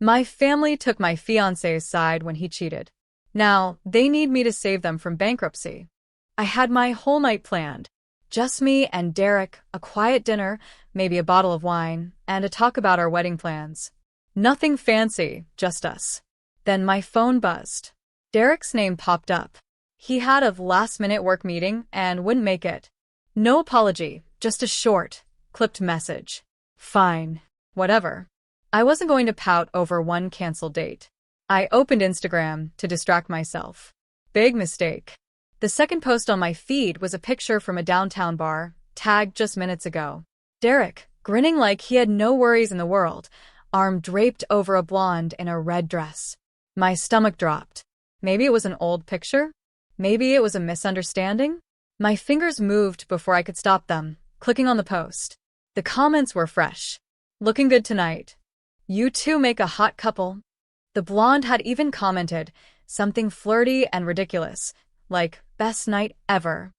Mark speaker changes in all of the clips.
Speaker 1: My family took my fiancé's side when he cheated. Now, they need me to save them from bankruptcy. I had my whole night planned. Just me and Derek, a quiet dinner, maybe a bottle of wine, and a talk about our wedding plans. Nothing fancy, just us. Then my phone buzzed. Derek's name popped up. He had a last-minute work meeting and wouldn't make it. No apology, just a short, clipped message. Fine. Whatever. I wasn't going to pout over one canceled date. I opened Instagram to distract myself. Big mistake. The second post on my feed was a picture from a downtown bar, tagged just minutes ago. Derek, grinning like he had no worries in the world, arm draped over a blonde in a red dress. My stomach dropped. Maybe it was an old picture? Maybe it was a misunderstanding? My fingers moved before I could stop them, clicking on the post. The comments were fresh. Looking good tonight. You two make a hot couple. The blonde had even commented, something flirty and ridiculous, like, best night ever.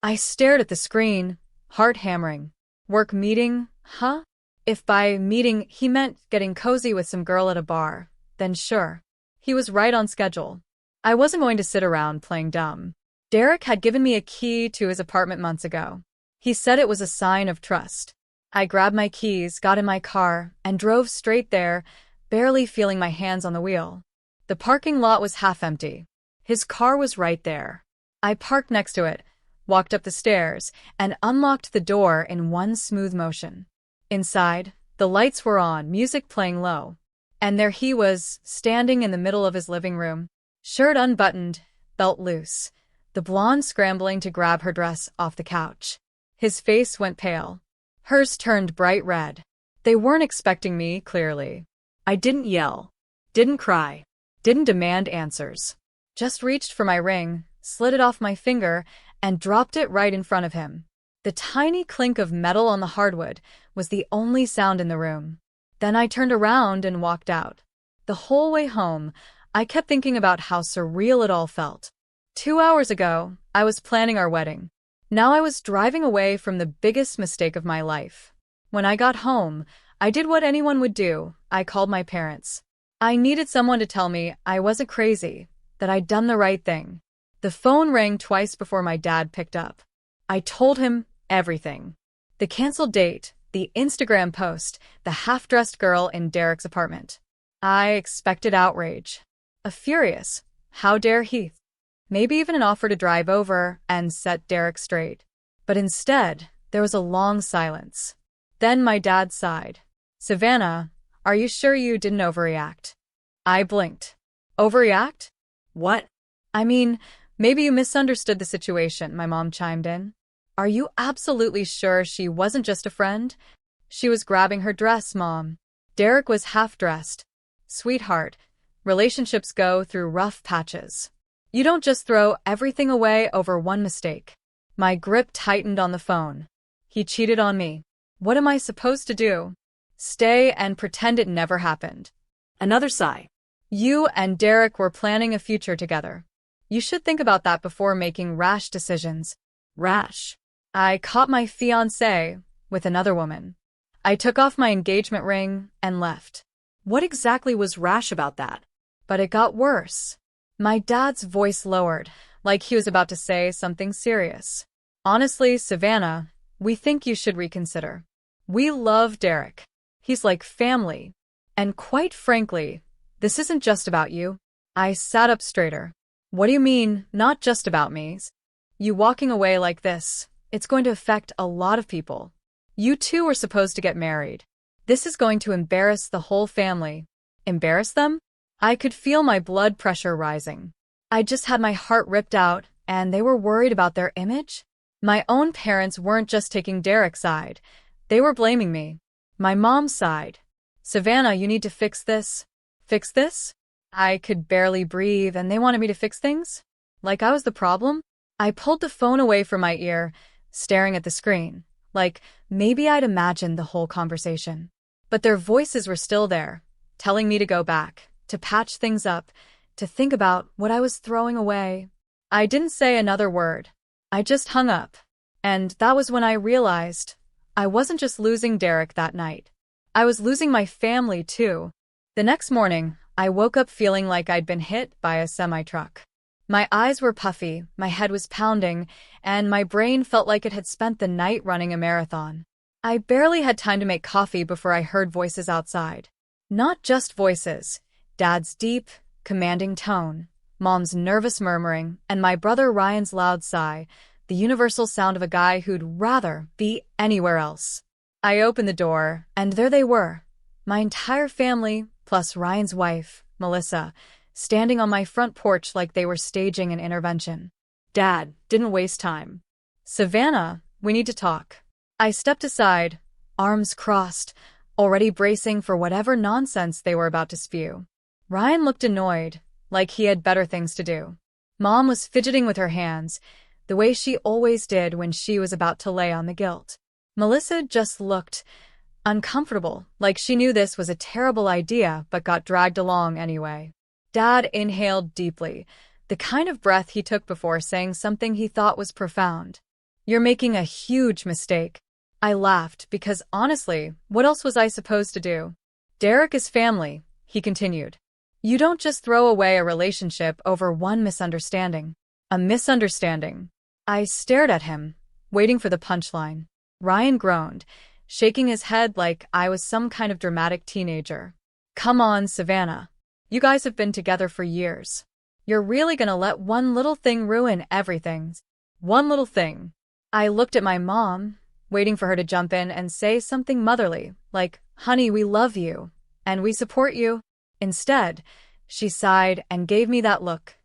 Speaker 1: I stared at the screen, heart hammering. Work meeting, huh? If by meeting he meant getting cozy with some girl at a bar, then sure. He was right on schedule. I wasn't going to sit around playing dumb. Derek had given me a key to his apartment months ago. He said it was a sign of trust. I grabbed my keys, got in my car, and drove straight there, barely feeling my hands on the wheel. The parking lot was half empty. His car was right there. I parked next to it, walked up the stairs, and unlocked the door in one smooth motion. Inside, the lights were on, music playing low. And there he was, standing in the middle of his living room, shirt unbuttoned, belt loose, the blonde scrambling to grab her dress off the couch. His face went pale. Hers turned bright red. They weren't expecting me, clearly. I didn't yell, didn't cry, didn't demand answers. Just reached for my ring, slid it off my finger, and dropped it right in front of him. The tiny clink of metal on the hardwood was the only sound in the room. Then I turned around and walked out. The whole way home, I kept thinking about how surreal it all felt. 2 hours ago, I was planning our wedding. Now I was driving away from the biggest mistake of my life. When I got home, I did what anyone would do. I called my parents. I needed someone to tell me I wasn't crazy, that I'd done the right thing. The phone rang twice before my dad picked up. I told him everything. The canceled date, the Instagram post, the half-dressed girl in Derek's apartment. I expected outrage. A furious, how dare he? Maybe even an offer to drive over and set Derek straight. But instead, there was a long silence. Then my dad sighed. Savannah, are you sure you didn't overreact? I blinked. Overreact? What? I mean, maybe you misunderstood the situation, my mom chimed in. Are you absolutely sure she wasn't just a friend? She was grabbing her dress, Mom. Derek was half-dressed. Sweetheart, relationships go through rough patches. You don't just throw everything away over one mistake. My grip tightened on the phone. He cheated on me. What am I supposed to do? Stay and pretend it never happened. Another sigh. You and Derek were planning a future together. You should think about that before making rash decisions. Rash. I caught my fiancé with another woman. I took off my engagement ring and left. What exactly was rash about that? But it got worse. My dad's voice lowered, like he was about to say something serious. Honestly, Savannah, we think you should reconsider. We love Derek. He's like family. And quite frankly, this isn't just about you. I sat up straighter. What do you mean, not just about me? You walking away like this, it's going to affect a lot of people. You two were supposed to get married. This is going to embarrass the whole family. Embarrass them? I could feel my blood pressure rising. I just had my heart ripped out, and they were worried about their image? My own parents weren't just taking Derek's side. They were blaming me. My mom sighed. Savannah, you need to fix this. Fix this? I could barely breathe, and they wanted me to fix things? Like I was the problem? I pulled the phone away from my ear, staring at the screen. Like, maybe I'd imagined the whole conversation. But their voices were still there, telling me to go back, to patch things up, to think about what I was throwing away. I didn't say another word. I just hung up. And that was when I realized I wasn't just losing Derek that night. I was losing my family too. The next morning, I woke up feeling like I'd been hit by a semi-truck. My eyes were puffy, my head was pounding, and my brain felt like it had spent the night running a marathon. I barely had time to make coffee before I heard voices outside. Not just voices. Dad's deep, commanding tone, Mom's nervous murmuring, and my brother Ryan's loud sigh, the universal sound of a guy who'd rather be anywhere else. I opened the door, and there they were. My entire family, plus Ryan's wife, Melissa, standing on my front porch like they were staging an intervention. Dad didn't waste time. "Savannah, we need to talk." I stepped aside, arms crossed, already bracing for whatever nonsense they were about to spew. Ryan looked annoyed, like he had better things to do. Mom was fidgeting with her hands, the way she always did when she was about to lay on the guilt. Melissa just looked uncomfortable, like she knew this was a terrible idea but got dragged along anyway. Dad inhaled deeply, the kind of breath he took before saying something he thought was profound. "You're making a huge mistake." I laughed because, honestly, what else was I supposed to do? "Derek is family," he continued. "You don't just throw away a relationship over one misunderstanding." A misunderstanding. I stared at him, waiting for the punchline. Ryan groaned, shaking his head like I was some kind of dramatic teenager. "Come on, Savannah. You guys have been together for years. You're really gonna let one little thing ruin everything? One little thing." I looked at my mom, waiting for her to jump in and say something motherly, like, "Honey, we love you, and we support you." Instead, she sighed and gave me that look,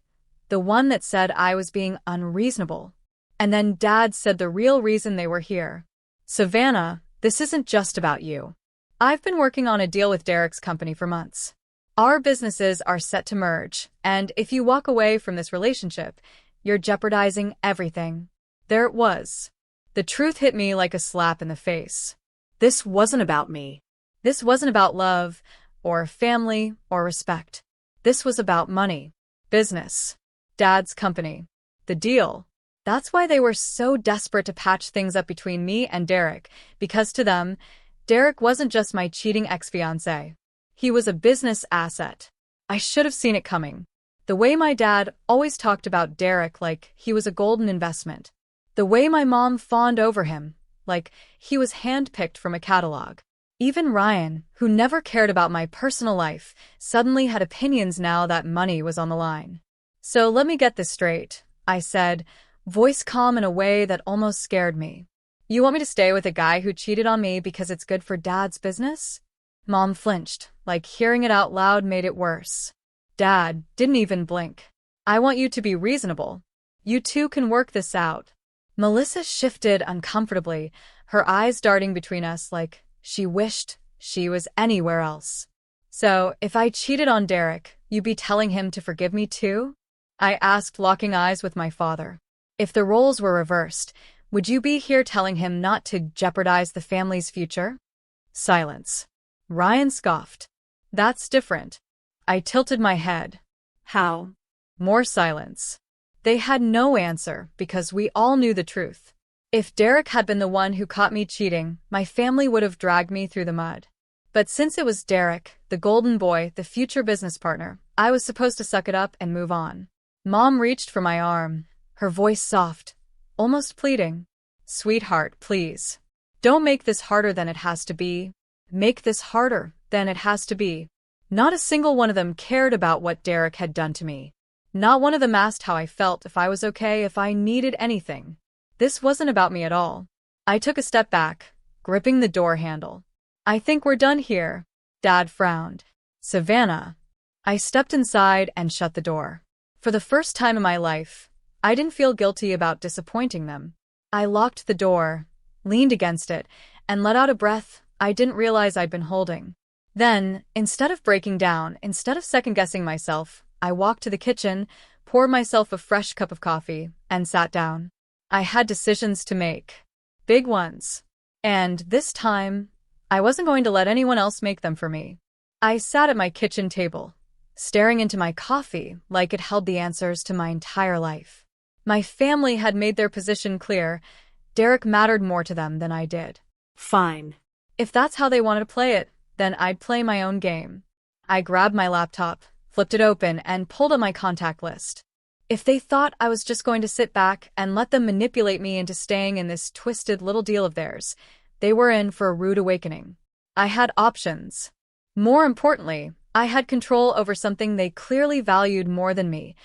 Speaker 1: the one that said I was being unreasonable. And then Dad said the real reason they were here. "Savannah, this isn't just about you. I've been working on a deal with Derek's company for months. Our businesses are set to merge, and if you walk away from this relationship, you're jeopardizing everything." There it was. The truth hit me like a slap in the face. This wasn't about me. This wasn't about love, or family, or respect. This was about money, business, Dad's company, the deal. That's why they were so desperate to patch things up between me and Derek, because to them, Derek wasn't just my cheating ex-fiancé. He was a business asset. I should have seen it coming. The way my dad always talked about Derek like he was a golden investment. The way my mom fawned over him, like he was handpicked from a catalog. Even Ryan, who never cared about my personal life, suddenly had opinions now that money was on the line. "So let me get this straight," I said, voice calm in a way that almost scared me. "You want me to stay with a guy who cheated on me because it's good for Dad's business?" Mom flinched, like hearing it out loud made it worse. Dad didn't even blink. "I want you to be reasonable. You two can work this out." Melissa shifted uncomfortably, her eyes darting between us like she wished she was anywhere else. "So, if I cheated on Derek, you'd be telling him to forgive me too?" I asked, locking eyes with my father. "If the roles were reversed, would you be here telling him not to jeopardize the family's future?" Silence. Ryan scoffed. "That's different." I tilted my head. "How?" More silence. They had no answer because we all knew the truth. If Derek had been the one who caught me cheating, my family would have dragged me through the mud. But since it was Derek, the golden boy, the future business partner, I was supposed to suck it up and move on. Mom reached for my arm, her voice soft, almost pleading. "Sweetheart, please. Don't make this harder than it has to be. Make this harder than it has to be." Not a single one of them cared about what Derek had done to me. Not one of them asked how I felt, if I was okay, if I needed anything. This wasn't about me at all. I took a step back, gripping the door handle. "I think we're done here." Dad frowned. "Savannah." I stepped inside and shut the door. For the first time in my life, I didn't feel guilty about disappointing them. I locked the door, leaned against it, and let out a breath I didn't realize I'd been holding. Then, instead of breaking down, instead of second-guessing myself, I walked to the kitchen, poured myself a fresh cup of coffee, and sat down. I had decisions to make. Big ones. And this time, I wasn't going to let anyone else make them for me. I sat at my kitchen table, staring into my coffee like it held the answers to my entire life. My family had made their position clear. Derek mattered more to them than I did. Fine. If that's how they wanted to play it, then I'd play my own game. I grabbed my laptop, flipped it open, and pulled up my contact list. If they thought I was just going to sit back and let them manipulate me into staying in this twisted little deal of theirs, they were in for a rude awakening. I had options. More importantly, I had control over something they clearly valued more than me,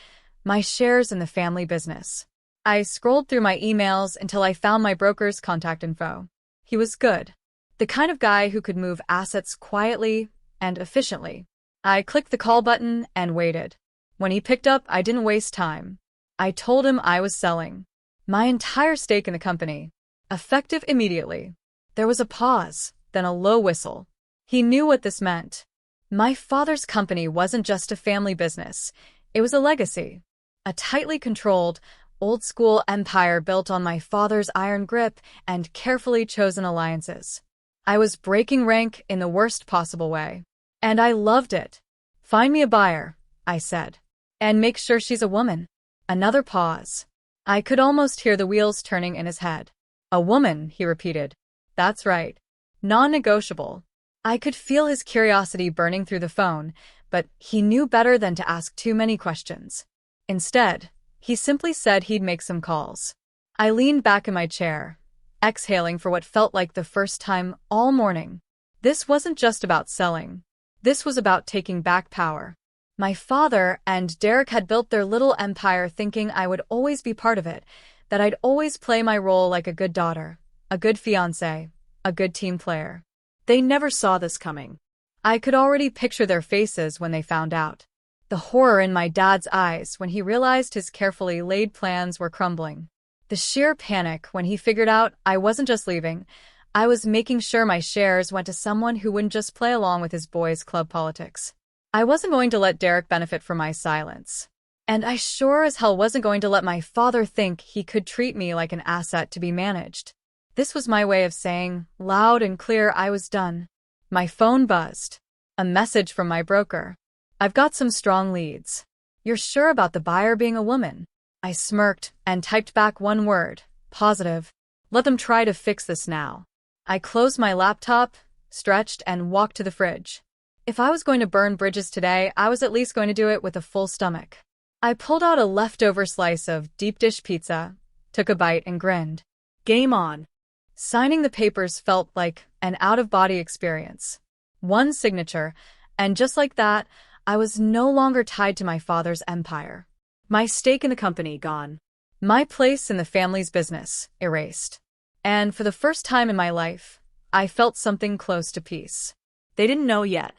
Speaker 1: my shares in the family business. I scrolled through my emails until I found my broker's contact info. He was good. The kind of guy who could move assets quietly and efficiently. I clicked the call button and waited. When he picked up, I didn't waste time. I told him I was selling my entire stake in the company, effective immediately. There was a pause, then a low whistle. He knew what this meant. My father's company wasn't just a family business. It was a legacy. A tightly controlled, old-school empire built on my father's iron grip and carefully chosen alliances. I was breaking rank in the worst possible way. And I loved it. Find me a buyer, I said. And make sure she's a woman. Another pause. I could almost hear the wheels turning in his head. A woman, he repeated. That's right. Non-negotiable. I could feel his curiosity burning through the phone, but he knew better than to ask too many questions. Instead, he simply said he'd make some calls. I leaned back in my chair, exhaling for what felt like the first time all morning. This wasn't just about selling. This was about taking back power. My father and Derek had built their little empire thinking I would always be part of it, that I'd always play my role like a good daughter, a good fiancé, a good team player. They never saw this coming. I could already picture their faces when they found out. The horror in my dad's eyes when he realized his carefully laid plans were crumbling. The sheer panic when he figured out I wasn't just leaving, I was making sure my shares went to someone who wouldn't just play along with his boys' club politics. I wasn't going to let Derek benefit from my silence. And I sure as hell wasn't going to let my father think he could treat me like an asset to be managed. This was my way of saying, loud and clear, I was done. My phone buzzed. A message from my broker. I've got some strong leads. You're sure about the buyer being a woman? I smirked and typed back one word, positive. Let them try to fix this now. I closed my laptop, stretched, and walked to the fridge. If I was going to burn bridges today, I was at least going to do it with a full stomach. I pulled out a leftover slice of deep dish pizza, took a bite, and grinned. Game on. Signing the papers felt like an out-of-body experience. One signature, and just like that, I was no longer tied to my father's empire. My stake in the company gone. My place in the family's business erased. And for the first time in my life, I felt something close to peace. They didn't know yet.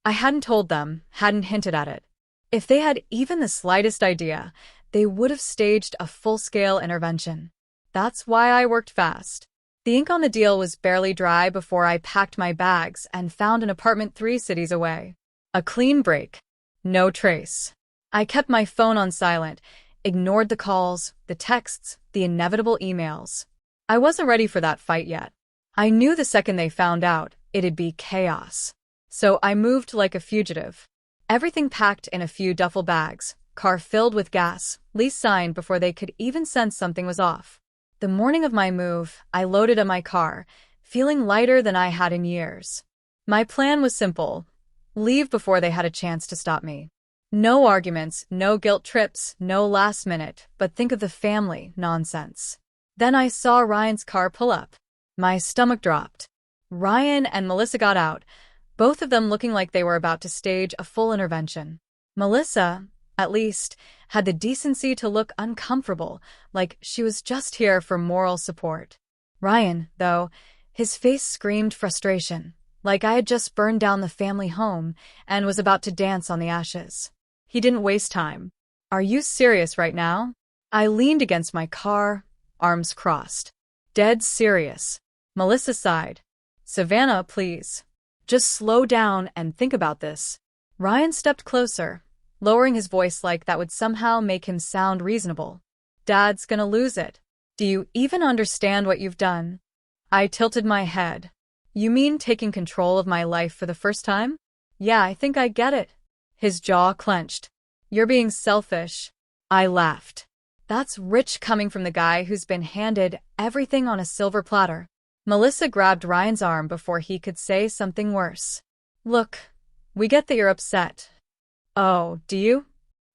Speaker 1: I hadn't told them, hadn't hinted at it. If they had even the slightest idea, they would have staged a full-scale intervention. That's why I worked fast. The ink on the deal was barely dry before I packed my bags and found an apartment 3 cities away. A clean break. No trace. I kept my phone on silent, ignored the calls, the texts, the inevitable emails. I wasn't ready for that fight yet. I knew the second they found out, it'd be chaos. So I moved like a fugitive. Everything packed in a few duffel bags, car filled with gas, lease signed before they could even sense something was off. The morning of my move, I loaded up my car, feeling lighter than I had in years. My plan was simple. Leave before they had a chance to stop me. No arguments, no guilt trips, no last minute, but think of the family nonsense. Then I saw Ryan's car pull up. My stomach dropped. Ryan and Melissa got out, both of them looking like they were about to stage a full intervention. Melissa, at least, had the decency to look uncomfortable, like she was just here for moral support. Ryan, though, his face screamed frustration, like I had just burned down the family home and was about to dance on the ashes. He didn't waste time. Are you serious right now? I leaned against my car, arms crossed. Dead serious. Melissa sighed. Savannah, please. Just slow down and think about this. Ryan stepped closer, lowering his voice like that would somehow make him sound reasonable. Dad's gonna lose it. Do you even understand what you've done? I tilted my head. You mean taking control of my life for the first time? Yeah, I think I get it. His jaw clenched. You're being selfish. I laughed. That's rich coming from the guy who's been handed everything on a silver platter. Melissa grabbed Ryan's arm before he could say something worse. Look, We get that you're upset. Oh, do you?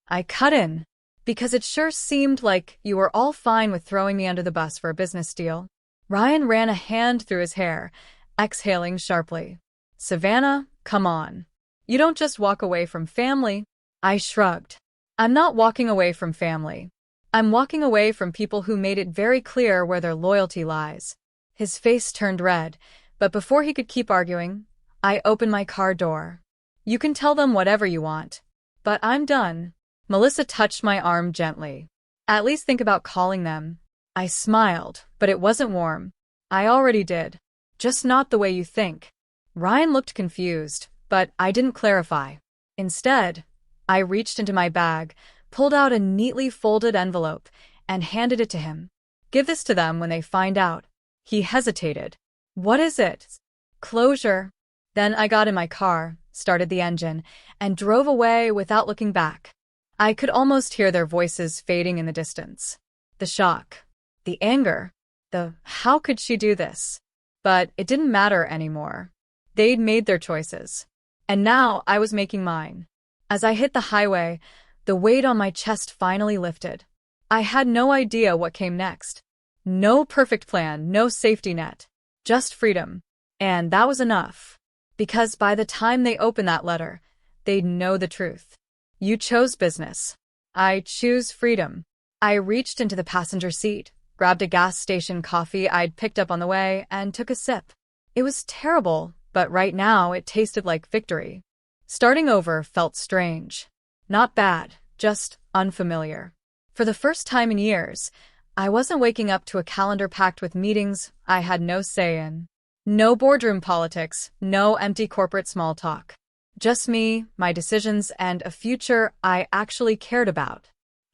Speaker 1: I cut in. Because it sure seemed like you were all fine with throwing me under the bus for a business deal. Ryan ran a hand through his hair, exhaling sharply. Savannah, come on. You don't just walk away from family. I shrugged. I'm not walking away from family. I'm walking away from people who made it very clear where their loyalty lies. His face turned red, but before he could keep arguing, I opened my car door. You can tell them whatever you want. But I'm done. Melissa touched my arm gently. At least think about calling them. I smiled, but it wasn't warm. I already did. Just not the way you think. Ryan looked confused, but I didn't clarify. Instead, I reached into my bag, pulled out a neatly folded envelope, and handed it to him. Give this to them when they find out. He hesitated. What is it? Closure. Then I got in my car, started the engine, and drove away without looking back. I could almost hear their voices fading in the distance. The shock, the anger, the how could she do this? But it didn't matter anymore. They'd made their choices. And now I was making mine. As I hit the highway, the weight on my chest finally lifted. I had no idea what came next. No perfect plan, no safety net. Just freedom. And that was enough. Because by the time they opened that letter, they'd know the truth. You chose business. I choose freedom. I reached into the passenger seat, grabbed a gas station coffee I'd picked up on the way, and took a sip. It was terrible, but right now it tasted like victory. Starting over felt strange. Not bad, just unfamiliar. For the first time in years, I wasn't waking up to a calendar packed with meetings I had no say in. No boardroom politics, no empty corporate small talk. Just me, my decisions, and a future I actually cared about.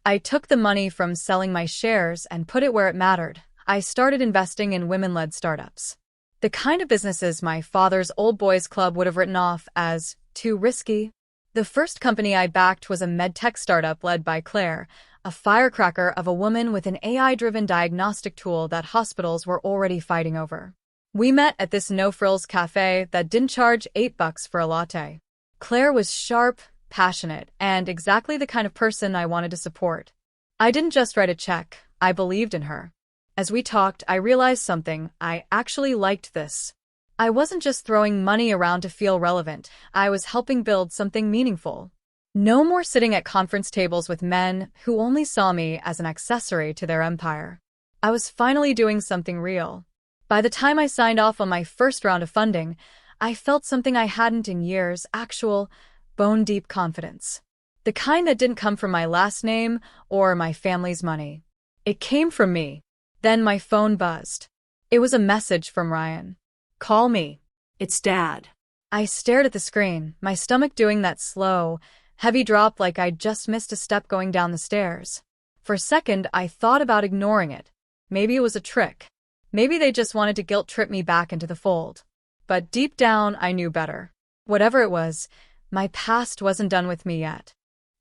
Speaker 1: I took the money from selling my shares and put it where it mattered. I started investing in women-led startups. The kind of businesses my father's old boys club would have written off as too risky. The first company I backed was a medtech startup led by Claire, a firecracker of a woman with an AI-driven diagnostic tool that hospitals were already fighting over. We met at this no-frills cafe that didn't charge $8 for a latte. Claire was sharp, passionate, and exactly the kind of person I wanted to support. I didn't just write a check, I believed in her. As we talked, I realized something. I actually liked this. I wasn't just throwing money around to feel relevant, I was helping build something meaningful. No more sitting at conference tables with men who only saw me as an accessory to their empire. I was finally doing something real. By the time I signed off on my first round of funding, I felt something I hadn't in years, actual, bone-deep confidence. The kind that didn't come from my last name or my family's money. It came from me. Then my phone buzzed. It was a message from Ryan. Call me. It's Dad. I stared at the screen, my stomach doing that slow, heavy drop like I'd just missed a step going down the stairs. For a second, I thought about ignoring it. Maybe it was a trick. Maybe they just wanted to guilt-trip me back into the fold. But deep down, I knew better. Whatever it was, my past wasn't done with me yet.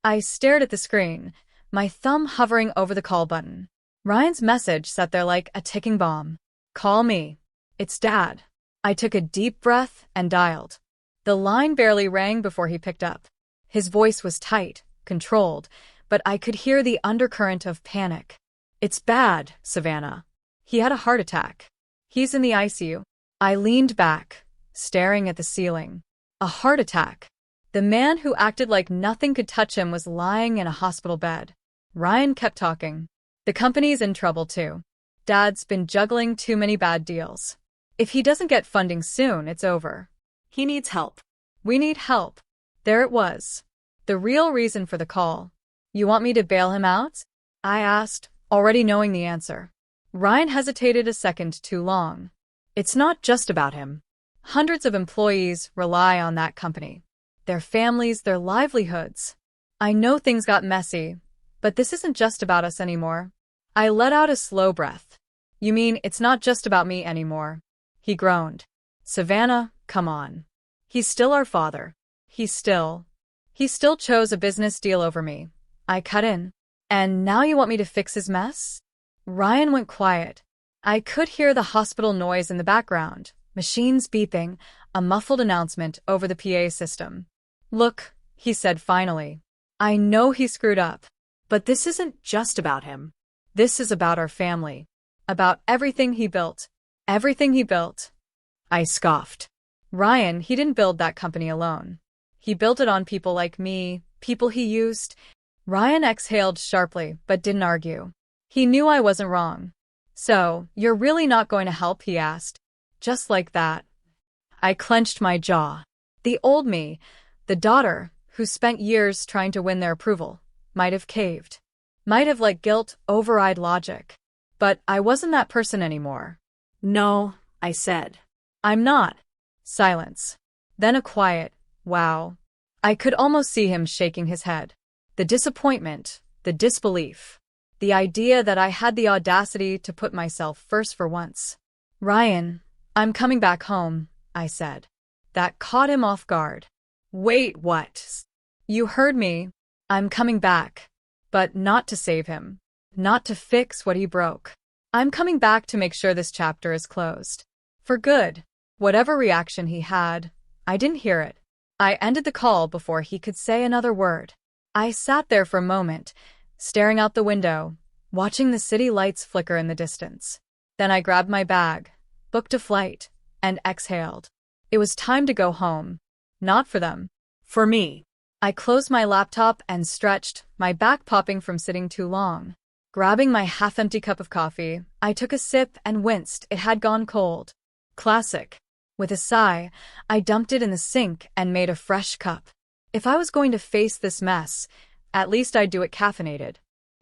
Speaker 1: I stared at the screen, my thumb hovering over the call button. Ryan's message sat there like a ticking bomb. Call me. It's Dad. I took a deep breath and dialed. The line barely rang before he picked up. His voice was tight, controlled, but I could hear the undercurrent of panic. It's bad, Savannah. He had a heart attack. He's in the ICU. I leaned back, staring at the ceiling. A heart attack. The man who acted like nothing could touch him was lying in a hospital bed. Ryan kept talking. The company's in trouble too. Dad's been juggling too many bad deals. If he doesn't get funding soon, it's over. He needs help. We need help. There it was. The real reason for the call. You want me to bail him out? I asked, already knowing the answer. Ryan hesitated a second too long. It's not just about him. Hundreds of employees rely on that company. Their families, their livelihoods. I know things got messy, but this isn't just about us anymore. I let out a slow breath. You mean it's not just about me anymore? He groaned. Savannah, come on. He's still our father. He still chose a business deal over me. I cut in. And now you want me to fix his mess? Ryan went quiet. I could hear the hospital noise in the background, machines beeping, a muffled announcement over the PA system. Look, he said finally. I know he screwed up, but this isn't just about him. This is about our family. About everything he built. Everything he built. I scoffed. Ryan, he didn't build that company alone. He built it on people like me, people he used. Ryan exhaled sharply, but didn't argue. He knew I wasn't wrong. So, you're really not going to help, he asked. Just like that. I clenched my jaw. The old me, the daughter, who spent years trying to win their approval, might have caved. Might have let guilt override logic. But I wasn't that person anymore.
Speaker 2: No, I said.
Speaker 1: I'm not. Silence. Then a quiet, wow. I could almost see him shaking his head. The disappointment, the disbelief. The idea that I had the audacity to put myself first for once. Ryan, I'm coming back home, I said. That caught him off guard. Wait, what? You heard me. I'm coming back. But not to save him. Not to fix what he broke. I'm coming back to make sure this chapter is closed. For good. Whatever reaction he had, I didn't hear it. I ended the call before he could say another word. I sat there for a moment, staring out the window, watching the city lights flicker in the distance. Then I grabbed my bag, booked a flight, and exhaled. It was time to go home. Not for them. For me. I closed my laptop and stretched, my back popping from sitting too long. Grabbing my half-empty cup of coffee, I took a sip and winced. It had gone cold. Classic. With a sigh, I dumped it in the sink and made a fresh cup. If I was going to face this mess, at least I'd do it caffeinated.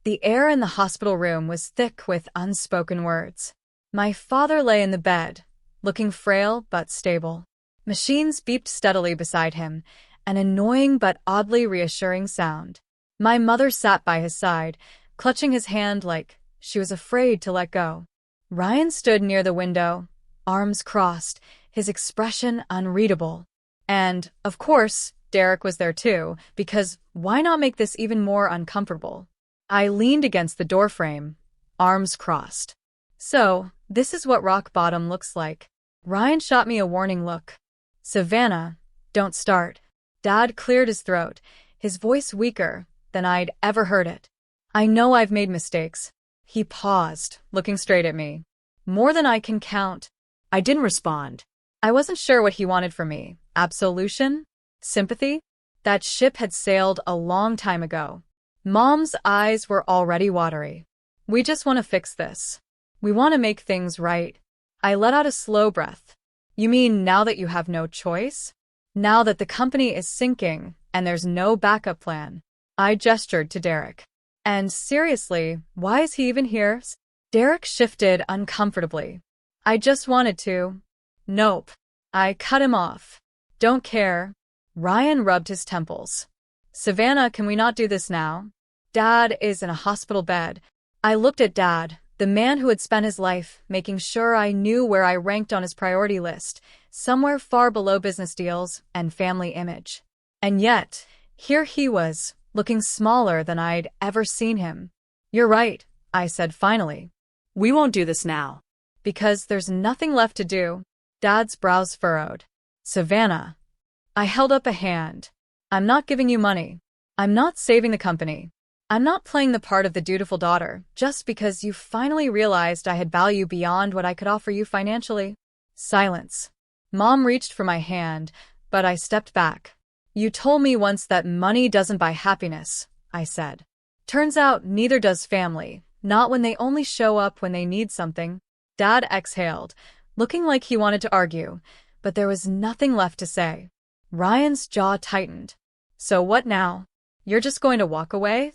Speaker 1: The air in the hospital room was thick with unspoken words. My father lay in the bed, looking frail but stable. Machines beeped steadily beside him, an annoying but oddly reassuring sound. My mother sat by his side, clutching his hand like she was afraid to let go. Ryan stood near the window, arms crossed, his expression unreadable. And, of course, Derek was there too, because why not make this even more uncomfortable? I leaned against the doorframe, arms crossed. So, this is what rock bottom looks like. Ryan shot me a warning look. Savannah, don't start. Dad cleared his throat, his voice weaker than I'd ever heard it. I know I've made mistakes. He paused, looking straight at me. More than I can count. I didn't respond. I wasn't sure what he wanted from me. Absolution? Sympathy? That ship had sailed a long time ago. Mom's eyes were already watery. We just want to fix this. We want to make things right. I let out a slow breath. You mean now that you have no choice? Now that the company is sinking and there's no backup plan? I gestured to Derek. And seriously, why is he even here? Derek shifted uncomfortably. I just wanted to. Nope. I cut him off. Don't care. Ryan rubbed his temples. Savannah, can we not do this now? Dad is in a hospital bed. I looked at Dad, the man who had spent his life making sure I knew where I ranked on his priority list, somewhere far below business deals and family image. And yet, here he was, looking smaller than I'd ever seen him. You're right, I said finally. We won't do this now. Because there's nothing left to do. Dad's brows furrowed. Savannah. I held up a hand. I'm not giving you money. I'm not saving the company. I'm not playing the part of the dutiful daughter just because you finally realized I had value beyond what I could offer you financially. Silence. Mom reached for my hand, but I stepped back. You told me once that money doesn't buy happiness, I said. Turns out neither does family, not when they only show up when they need something. Dad exhaled, looking like he wanted to argue, but there was nothing left to say. Ryan's jaw tightened. So what now? You're just going to walk away?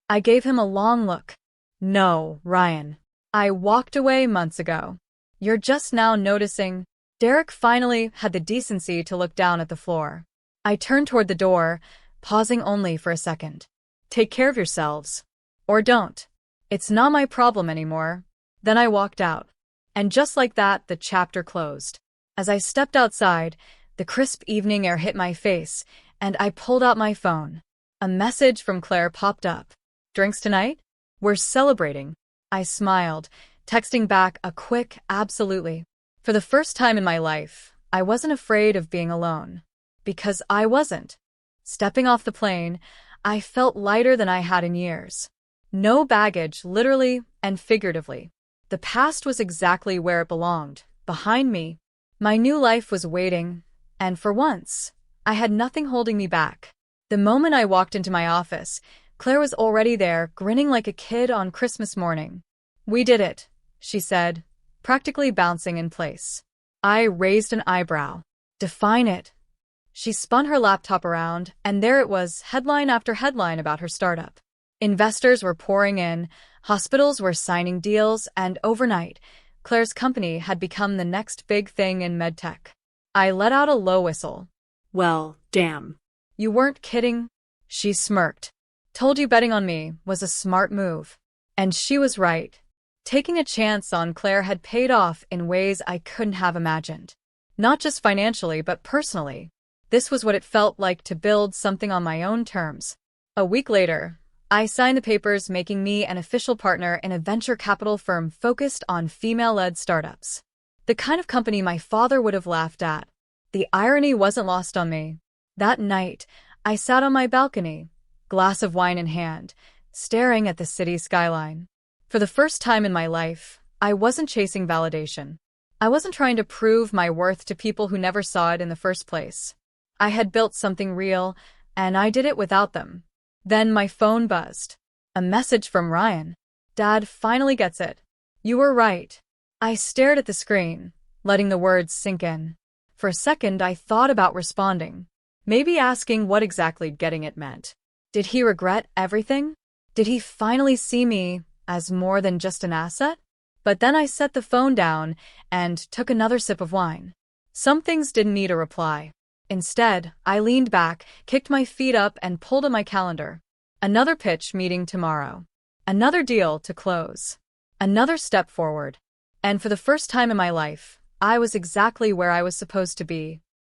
Speaker 1: I gave him a long look. No, Ryan. I walked away months ago. You're just now noticing. Derek finally had the decency to look down at the floor. I turned toward the door, pausing only for a second. Take care of yourselves. Or don't. It's not my problem anymore. Then I walked out. And just like that, the chapter closed. As I stepped outside, the crisp evening air hit my face, and I pulled out my phone. A message from Claire popped up. Drinks tonight? We're celebrating. I smiled, texting back a quick absolutely. For the first time in my life, I wasn't afraid of being alone. Because I wasn't. Stepping off the plane, I felt lighter than I had in years. No baggage, literally and figuratively. The past was exactly where it belonged, behind me. My new life was waiting, and for once, I had nothing holding me back. The moment I walked into my office, Claire was already there, grinning like a kid on Christmas morning. "We did it," she said, practically bouncing in place. I raised an eyebrow. "Define it." She spun her laptop around, and there it was, headline after headline about her startup. Investors were pouring in, hospitals were signing deals, and overnight, Claire's company had become the next big thing in medtech. I let out a low whistle.
Speaker 2: Well, damn.
Speaker 1: "You weren't kidding?" She smirked. "Told you betting on me was a smart move." And she was right. Taking a chance on Claire had paid off in ways I couldn't have imagined. Not just financially, but personally. This was what it felt like to build something on my own terms. A week later, I signed the papers making me an official partner in a venture capital firm focused on female-led startups. The kind of company my father would have laughed at. The irony wasn't lost on me. That night, I sat on my balcony, glass of wine in hand, staring at the city skyline. For the first time in my life, I wasn't chasing validation. I wasn't trying to prove my worth to people who never saw it in the first place. I had built something real, and I did it without them. Then my phone buzzed. A message from Ryan. "Dad finally gets it. You were right." I stared at the screen, letting the words sink in. For a second, I thought about responding. Maybe asking what exactly getting it meant. Did he regret everything? Did he finally see me as more than just an asset? But then I set the phone down and took another sip of wine. Some things didn't need a reply. Instead, I leaned back, kicked my feet up, and pulled at my calendar. Another pitch meeting tomorrow. Another deal to close. Another step forward. And for the first time in my life, I was exactly where I was supposed to be.